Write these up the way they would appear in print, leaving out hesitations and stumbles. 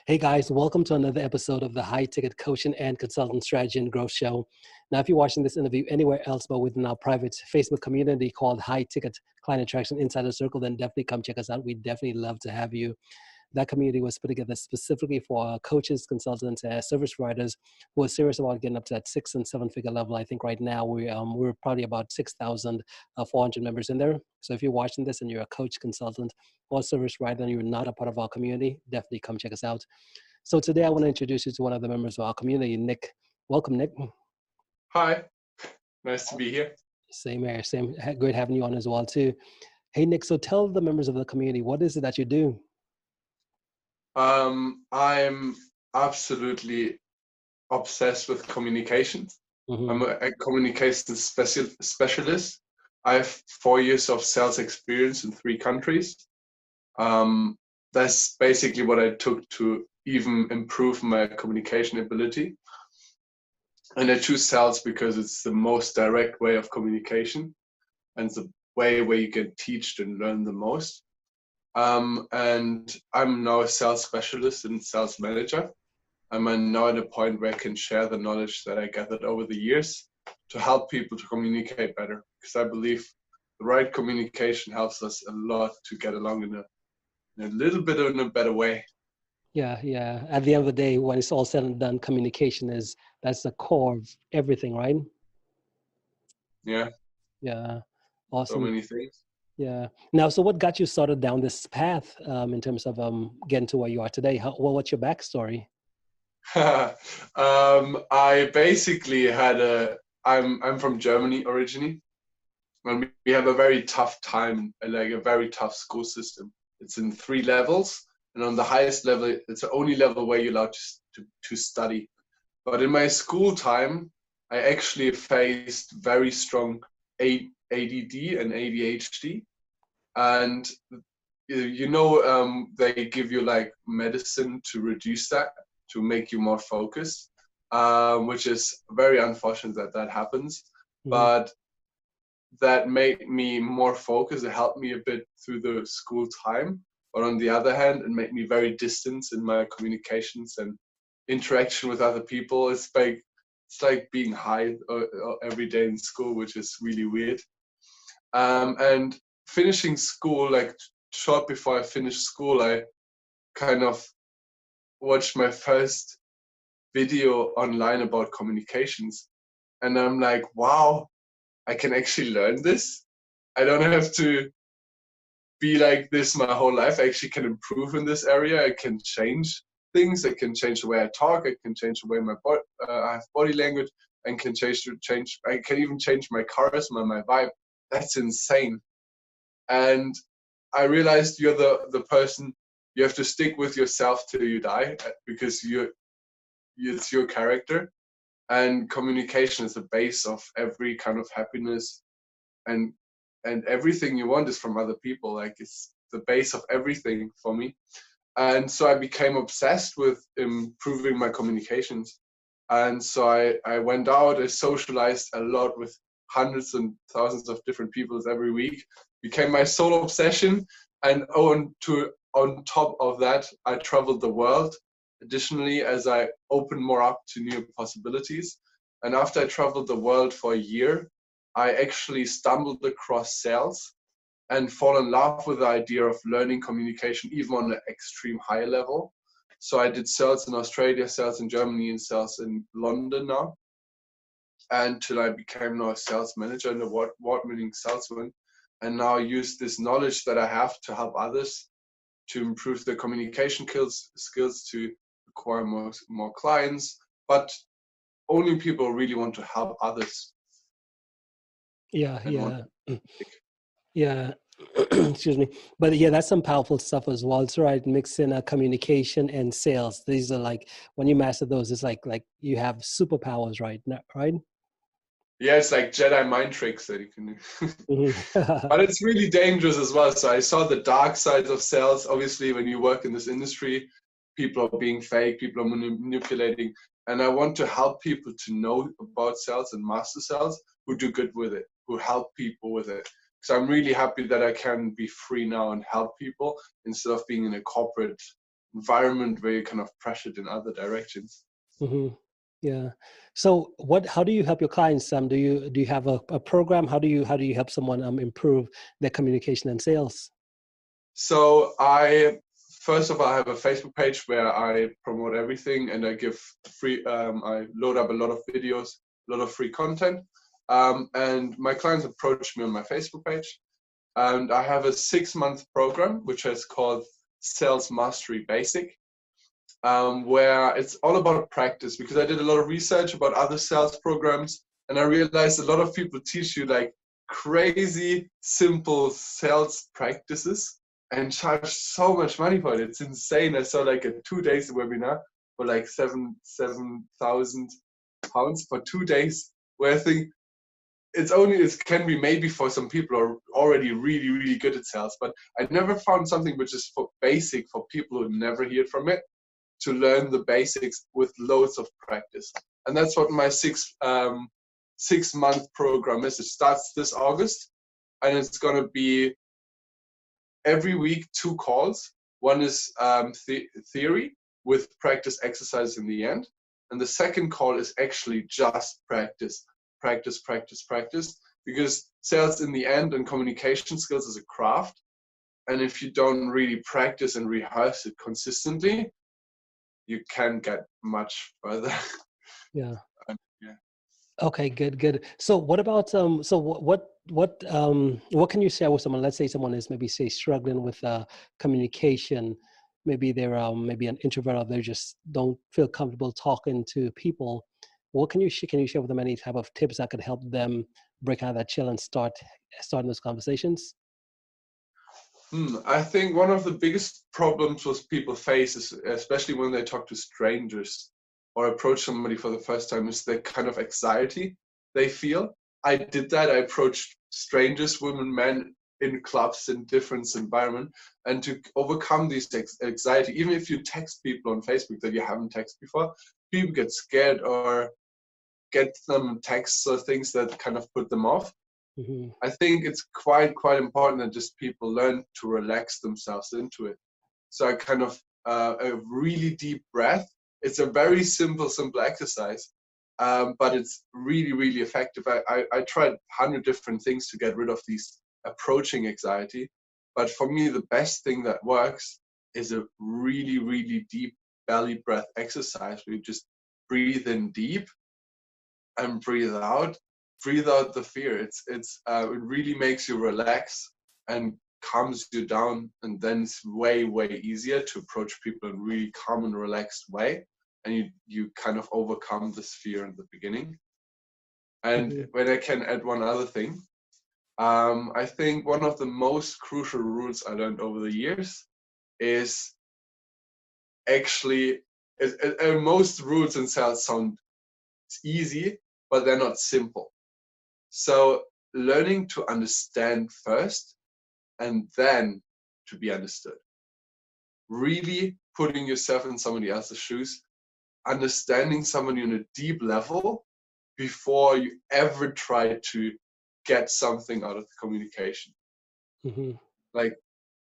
Hey guys, welcome to another episode of the High Ticket Coaching and Consultant Strategy and Growth Show. Now, if you're watching this interview anywhere else but within our private Facebook community called High Ticket Client Attraction Insider Circle, then definitely come check us out. We'd definitely love to have you. That community was put together specifically for coaches, consultants, service providers who are serious about getting up to that 6 and 7 figure level. I think right now we're probably about 6,400 members in there. So if you're watching this and you're a coach, consultant, or service provider and you're not a part of our community, definitely come check us out. So today I want to introduce you to one of the members of our community, Nick. Welcome, Nick. Hi, nice to be here. Same here, same. Great having you on as well too. Hey, Nick, so tell the members of the community, what is it that you do? I'm absolutely obsessed with communications. Mm-hmm. I'm a communication specialist. I have 4 years of sales experience in 3 countries. That's basically what I took to even improve my communication ability. And I choose sales because it's the most direct way of communication and the way where you can teach and learn the most. And I'm now a sales specialist and sales manager. I'm now at a point where I can share the knowledge that I gathered over the years to help people to communicate better. Because I believe the right communication helps us a lot to get along in a little bit in a better way. Yeah. At the end of the day, when it's all said and done, communication that's the core of everything, right? Yeah. Yeah. Awesome. So many things. Yeah. Now, so what got you started down this path in terms of getting to where you are today? What's your backstory? I basically I'm from Germany originally, and we have a very tough time, like a very tough school system. It's in 3 levels, and on the highest level, it's the only level where you're allowed to study. But in my school time, I actually faced very strong ADD and ADHD. And they give you like medicine to reduce that, to make you more focused, which is very unfortunate that happens. Mm-hmm. But that made me more focused. It helped me a bit through the school time. But on the other hand, it made me very distant in my communications and interaction with other people. It's like being high every day in school, which is really weird. And finishing school, like short before I finished school, I kind of watched my first video online about communications. And I'm like, wow, I can actually learn this. I don't have to be like this my whole life. I actually can improve in this area. I can change things. I can change the way I talk. I can change the way I have body language. I can I can even change my charisma, my vibe. That's insane. And I realized you're the person. You have to stick with yourself till you die, because it's your character. And communication is the base of every kind of happiness, and everything you want is from other people. Like, it's the base of everything for me. And so I became obsessed with improving my communications. And so I went out, I socialized a lot with hundreds and thousands of different people every week, became my sole obsession. And on top of that, I traveled the world additionally, as I opened more up to new possibilities. And after I traveled the world for a year, I actually stumbled across sales and fall in love with the idea of learning communication, even on an extreme high level. So I did sales in Australia, sales in Germany, and sales in London now, until I became now a sales manager and award-winning salesman. And now I use this knowledge that I have to help others to improve their communication skills, to acquire more clients, but only people who really want to help others. Yeah. Excuse me. But yeah, that's some powerful stuff as well. It's right. Mixing communication and sales. These are like, when you master those, it's like you have superpowers, right? Right? Yeah, it's like Jedi mind tricks that you can do. Mm-hmm. But it's really dangerous as well. So I saw the dark side of sales. Obviously, when you work in this industry, people are being fake, people are manipulating. And I want to help people to know about sales and master sales, who do good with it, who help people with it. So I'm really happy that I can be free now and help people instead of being in a corporate environment where you're kind of pressured in other directions. Mm-hmm. Yeah. So how do you help your clients? Do you have a program? How do you help someone improve their communication and sales? So first of all, I have a Facebook page where I promote everything, and I give free, I load up a lot of videos, a lot of free content. And my clients approach me on my Facebook page. And I have a 6-month program, which is called Sales Mastery Basic, where it's all about practice, because I did a lot of research about other sales programs, and I realized a lot of people teach you like crazy simple sales practices and charge so much money for it. It's insane. I saw like a 2 days webinar for like £7,000 for 2 days, where I think it can be maybe for some people who are already really, really good at sales, but I never found something which is for basic for people who never hear from it, to learn the basics with loads of practice. And that's what my 6-month program is. It starts this August, and it's going to be every week 2 calls. One is theory with practice exercise in the end. And the second call is actually just practice, because sales in the end and communication skills is a craft. And if you don't really practice and rehearse it consistently, you can't get much further. Yeah. Yeah. Okay, good. So what about what can you share with someone? Let's say someone is maybe struggling with communication. Maybe they're maybe an introvert, or they just don't feel comfortable talking to people. What can you share with them? Any type of tips that could help them break out of that chill and starting those conversations? I think one of the biggest problems with people face is, especially when they talk to strangers or approach somebody for the first time, is the kind of anxiety they feel. I did that. I approached strangers, women, men, in clubs, in different environments, and to overcome this anxiety, even if you text people on Facebook that you haven't texted before, people get scared or get some texts or things that kind of put them off. Mm-hmm. I think it's quite important that just people learn to relax themselves into it. So I kind of a really deep breath. It's a very simple exercise, but it's really effective. I tried 100 different things to get rid of these approaching anxiety, but for me the best thing that works is a really deep belly breath exercise where you just breathe in deep and breathe out the fear. It really makes you relax and calms you down, and then it's way easier to approach people in a really calm and relaxed way, and you kind of overcome this fear in the beginning. And Mm-hmm. when I can add one other thing, I think one of the most crucial rules I learned over the years is actually most rules in sales sound easy, but they're not simple. So learning to understand first and then to be understood. Really putting yourself in somebody else's shoes, understanding somebody on a deep level before you ever try to get something out of the communication. Mm-hmm. Like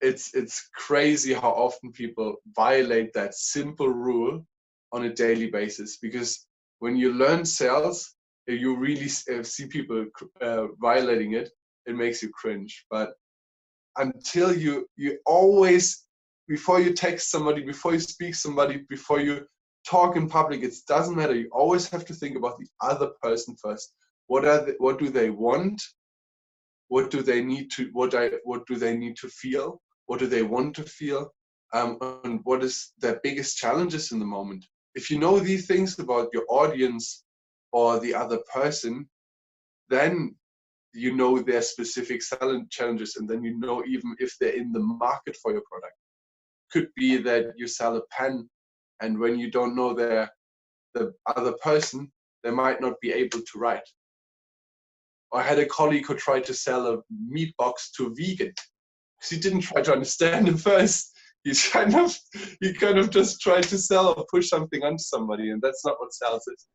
it's crazy how often people violate that simple rule on a daily basis, because when you learn sales, you really see people violating it. It makes you cringe. But until you always, before you text somebody, before you speak somebody, before you talk in public, it doesn't matter. You always have to think about the other person first. What do they want? What do they need to? What do they need to feel? What do they want to feel? And what is their biggest challenges in the moment? If you know these things about your audience or the other person, then you know their specific challenges, and then you know even if they're in the market for your product. Could be that you sell a pen, and when you don't know the other person, they might not be able to write. I had a colleague who tried to sell a meat box to a vegan, because he didn't try to understand him first. He kind of just tried to sell or push something onto somebody, and that's not what sales is.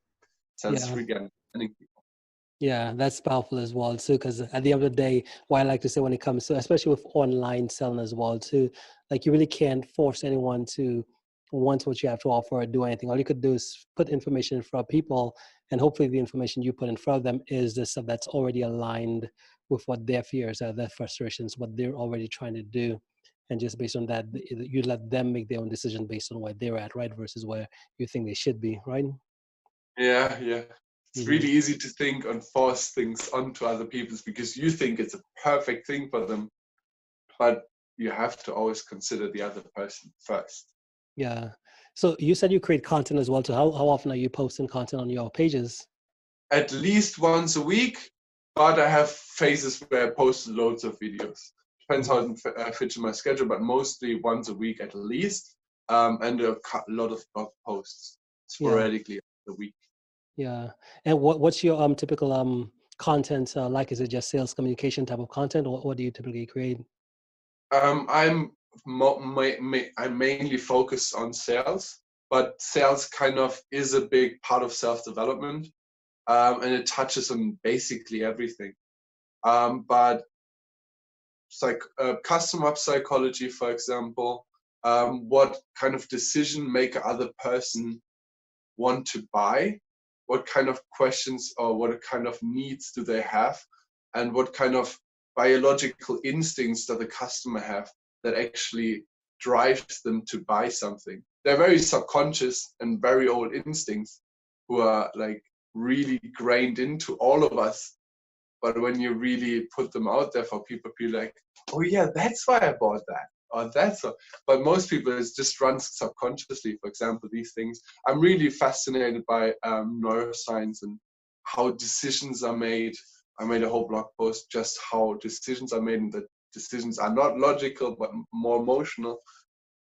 Sales is Yeah. really understanding people. Yeah, that's powerful as well too. Because at the end of the day, what I like to say when it comes to, especially with online selling as well too, like you really can't force anyone to want what you have to offer or do anything. All you could do is put information in front of people, and hopefully the information you put in front of them is the stuff that's already aligned with what their fears are, their frustrations, what they're already trying to do. And just based on that, you let them make their own decision based on where they're at, right? Versus where you think they should be, right? Yeah, yeah. It's Mm-hmm. really easy to think and force things onto other people because you think it's a perfect thing for them, but you have to always consider the other person first. Yeah. So you said you create content as well. So how often are you posting content on your pages? At least once a week, but I have phases where I post loads of videos. Depends how it fits in my schedule, but mostly once a week at least, and a lot of blog posts Yeah. sporadically a week. Yeah. And what's your typical content like? Is it just sales communication type of content, or what do you typically create? I'm I'm mainly focused on sales, but sales kind of is a big part of self-development, and it touches on basically everything. But customer psychology, for example, what kind of decision maker other person want to buy, what kind of questions or what kind of needs do they have, and what kind of biological instincts does the customer have that actually drives them to buy something. They're very subconscious and very old instincts who are like really grained into all of us. But when you really put them out there for people, be like, oh yeah, that's why I bought that. Or that's what. But most people, it just runs subconsciously. For example, these things. I'm really fascinated by neuroscience and how decisions are made. I made a whole blog post just how decisions are made, and that decisions are not logical but more emotional.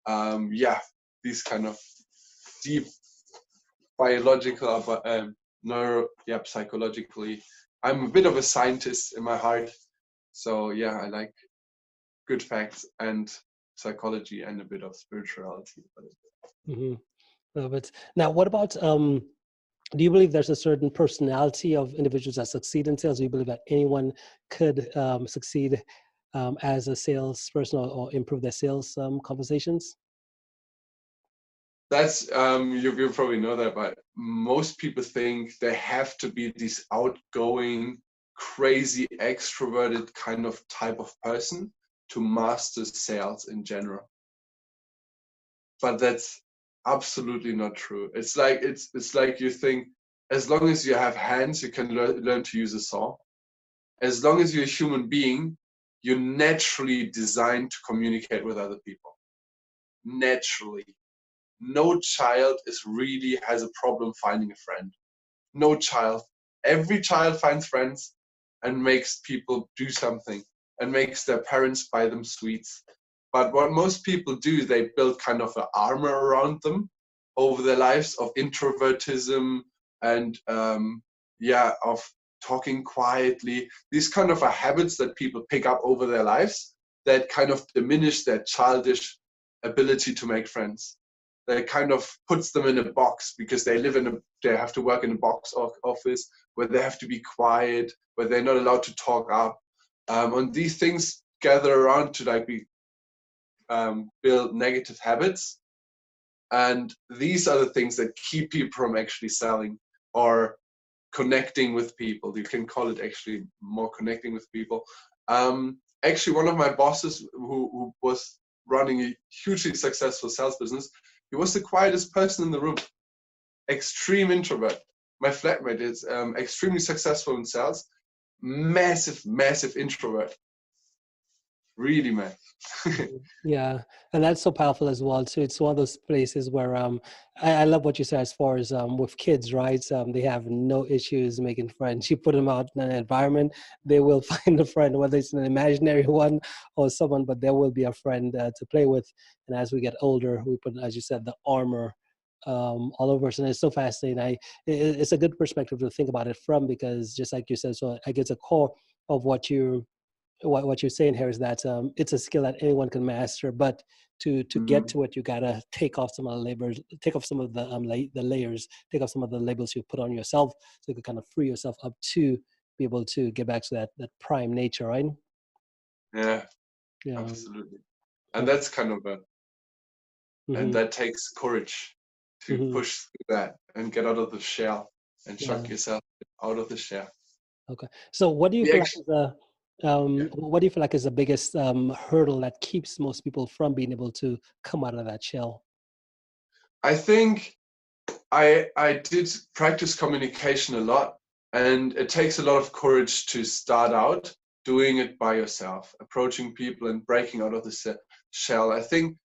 Yeah, these kind of deep biological, psychologically. I'm a bit of a scientist in my heart, so yeah, I like good facts and psychology and a bit of spirituality. Mm-hmm. But now, what about do you believe there's a certain personality of individuals that succeed in sales? Do you believe that anyone could succeed as a salesperson or improve their sales conversations? That's you probably know that, but most people think they have to be this outgoing, crazy, extroverted kind of type of person to master sales in general. But that's absolutely not true. It's like you think as long as you have hands, you can learn to use a saw. As long as you're a human being, you're naturally designed to communicate with other people. Naturally. No child has a problem finding a friend. No child. Every child finds friends and makes people do something and makes their parents buy them sweets. But what most people do, they build kind of an armor around them over their lives of introvertism and of talking quietly. These kind of are habits that people pick up over their lives that kind of diminish their childish ability to make friends. That kind of puts them in a box because they have to work in a box office where they have to be quiet, where they're not allowed to talk up. And these things gather around to build negative habits. And these are the things that keep people from actually selling or connecting with people. You can call it actually more connecting with people. Actually, one of my bosses who was running a hugely successful sales business, he was the quietest person in the room. Extreme introvert. My flatmate is extremely successful in sales. Massive introvert. Really, man. Yeah, and that's so powerful as well too. It's one of those places where I love what you said as far as with kids, right? They have no issues making friends. You put them out in an environment, they will find a friend, whether it's an imaginary one or someone, but there will be a friend to play with. And as we get older, we put, as you said, the armor all over us, and it's so fascinating. It's a good perspective to think about it from, because just like you said, so I guess a core of what you're saying here is that it's a skill that anyone can master, but to get to it, you gotta take off some of the labels, take off some of the the layers, take off some of the labels you put on yourself, so you can kind of free yourself up to be able to get back to that prime nature, right? Yeah, Yeah. absolutely. And that's kind of and Mm-hmm. that takes courage to Mm-hmm. push through that and get out of the shell and Yeah. shock yourself out of the shell. Okay. So what do you The feel like ex- is the yeah. what do you feel like is the biggest hurdle that keeps most people from being able to come out of that shell? I think I did practice communication a lot, and it takes a lot of courage to start out doing it by yourself, approaching people and breaking out of the shell. I think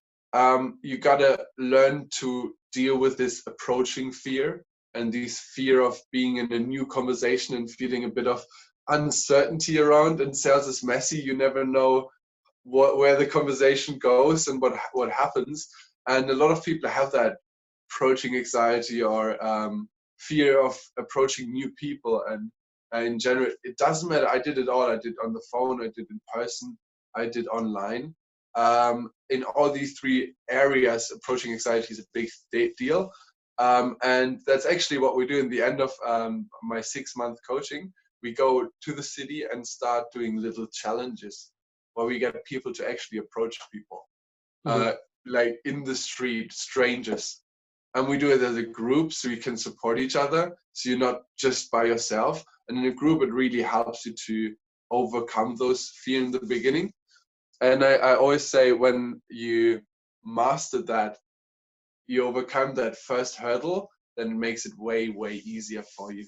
you gotta learn to deal with this approaching fear and this fear of being in a new conversation and feeling a bit of uncertainty around. And sales is messy. You never know where the conversation goes and what happens. And a lot of people have that approaching anxiety or fear of approaching new people. And in general, it doesn't matter. I did it all. I did on the phone, I did in person, I did online. In all these three areas, approaching anxiety is a big deal. And that's actually what we do in the end of my 6-month coaching. We go to the city and start doing little challenges where we get people to actually approach people, Mm-hmm. uh, like in the street, strangers. And we do it as a group so you can support each other. So you're not just by yourself. And in a group, it really helps you to overcome those fear in the beginning. And I always say when you master that, you overcome that first hurdle, then it makes it way, way easier for you.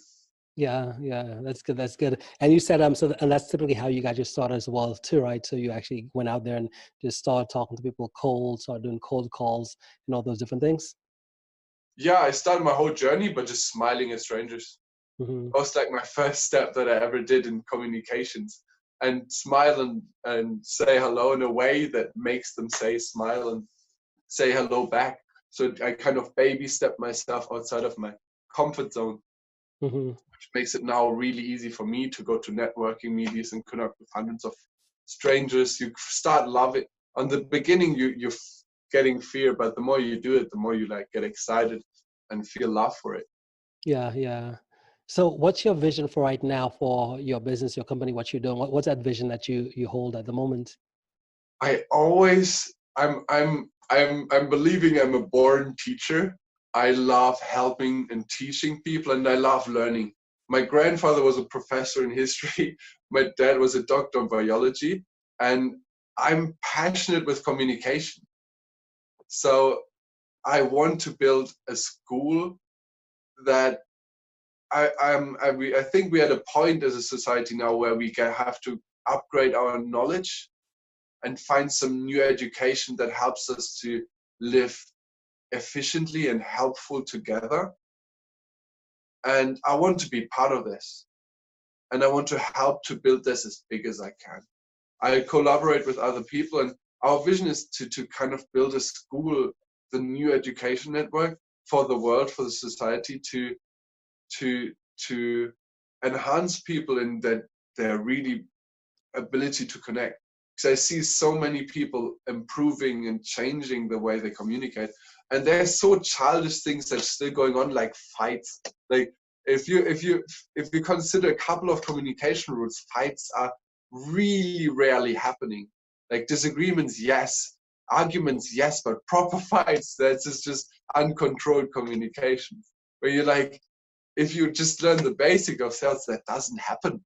Yeah, yeah, that's good. That's good. And you said and that's typically how you got your start as well too, right? So you actually went out there and just started talking to people cold, started doing cold calls and all those different things. Yeah, I started my whole journey by just smiling at strangers. Mm-hmm. That was like my first step that I ever did in communications, and smile and say hello in a way that makes them smile and say hello back. So I kind of baby step myself outside of my comfort zone, Mm-hmm. which makes it now really easy for me to go to networking meetings and connect with hundreds of strangers. You start loving. On the beginning, you're getting fear, but the more you do it, the more you like get excited and feel love for it. Yeah, yeah. So what's your vision for right now for your business, your company, what you're doing? What's that vision that you hold at the moment? I'm believing I'm a born teacher. I love helping and teaching people, and I love learning. My grandfather was a professor in history. My dad was a doctor of biology, and I'm passionate with communication. So I want to build a school that I think we're at a point as a society now where we have to upgrade our knowledge and find some new education that helps us to live efficiently and helpful together. And I want to be part of this. And I want to help to build this as big as I can. I collaborate with other people, and our vision is to kind of build a school, the new education network for the world, for the society, to to enhance people in their really ability to connect. Because I see so many people improving and changing the way they communicate, and there's so childish things that's still going on, like fights. Like if you consider a couple of communication rules, fights are really rarely happening. Like disagreements, yes. Arguments, yes, but proper fights, that's just uncontrolled communication. Where you're like, if you just learn the basic of sales, that doesn't happen.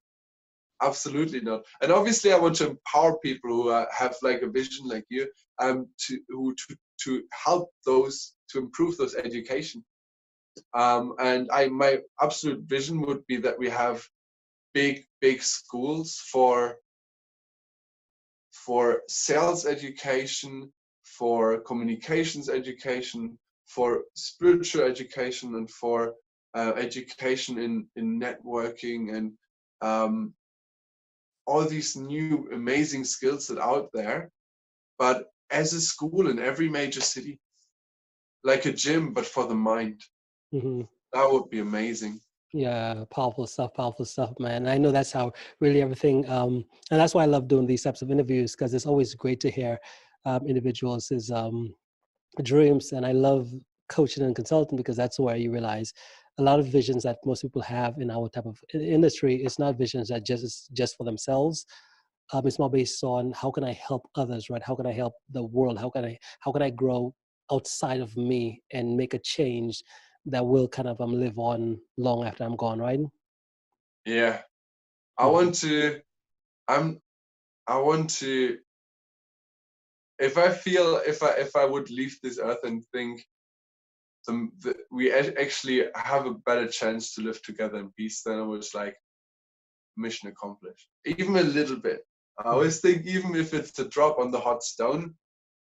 Absolutely not. And obviously, I want to empower people who have like a vision like you, to help those to improve those education. And my absolute vision would be that we have big schools for sales education, for communications education, for spiritual education, and for education in networking and all these new amazing skills that are out there, but as a school in every major city, like a gym, but for the mind. Mm-hmm. That would be amazing. Yeah, powerful stuff, man. And I know that's how really everything, and that's why I love doing these types of interviews because it's always great to hear individuals' dreams. And I love coaching and consulting because that's where you realize a lot of visions that most people have in our type of industry. It's not visions that just for themselves. It's more based on how can I help others, right? How can I help the world? How can I grow outside of me and make a change that will kind of live on long after I'm gone, right? Yeah. I Mhm. want to, I want to, if I would leave this earth and think we actually have a better chance to live together in peace, then I was like, mission accomplished. Even a little bit. I always think, even if it's a drop on the hot stone,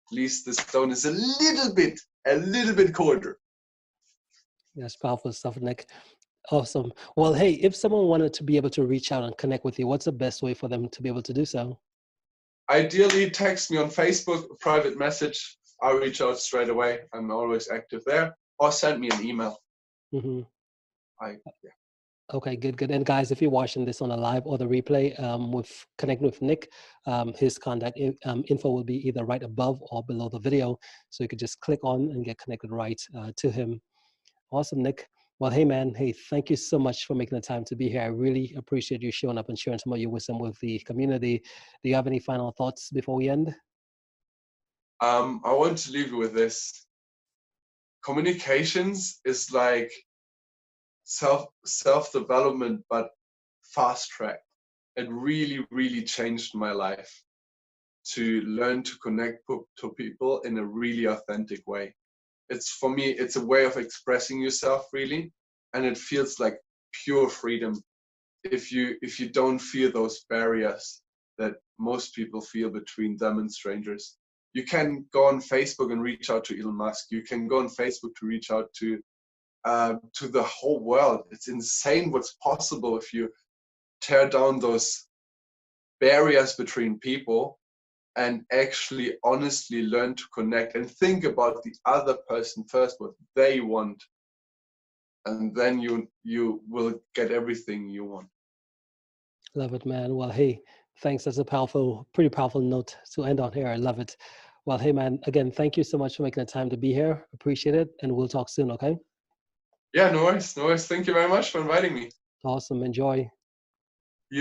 at least the stone is a little bit colder. That's powerful stuff, Nick. Awesome. Well, hey, if someone wanted to be able to reach out and connect with you, what's the best way for them to be able to do so? Ideally, text me on Facebook, a private message. I'll reach out straight away. I'm always active there. Or send me an email. Mm-hmm. Yeah. Okay, good. And guys, if you're watching this on the live or the replay, with connecting with Nick, his contact info will be either right above or below the video. So you could just click on and get connected right to him. Awesome, Nick. Well, hey, man. Hey, thank you so much for making the time to be here. I really appreciate you showing up and sharing some of your wisdom with the community. Do you have any final thoughts before we end? I want to leave you with this. Communications is like self-development, but fast track. It really changed my life to learn to connect to people in a really authentic way. For me, it's a way of expressing yourself really, and it feels like pure freedom if you don't feel those barriers that most people feel between them and strangers. You can go on Facebook and reach out to Elon Musk. You can go on Facebook to reach out to the whole world. It's insane what's possible if you tear down those barriers between people and actually honestly learn to connect and think about the other person first, what they want, and then you will get everything you want. Love it, man. Well, hey, thanks. That's a pretty powerful note to end on here. I love it. Well, hey, man, again, thank you so much for making the time to be here. Appreciate it. And we'll talk soon, okay? Yeah, no worries. Thank you very much for inviting me. Awesome. Enjoy.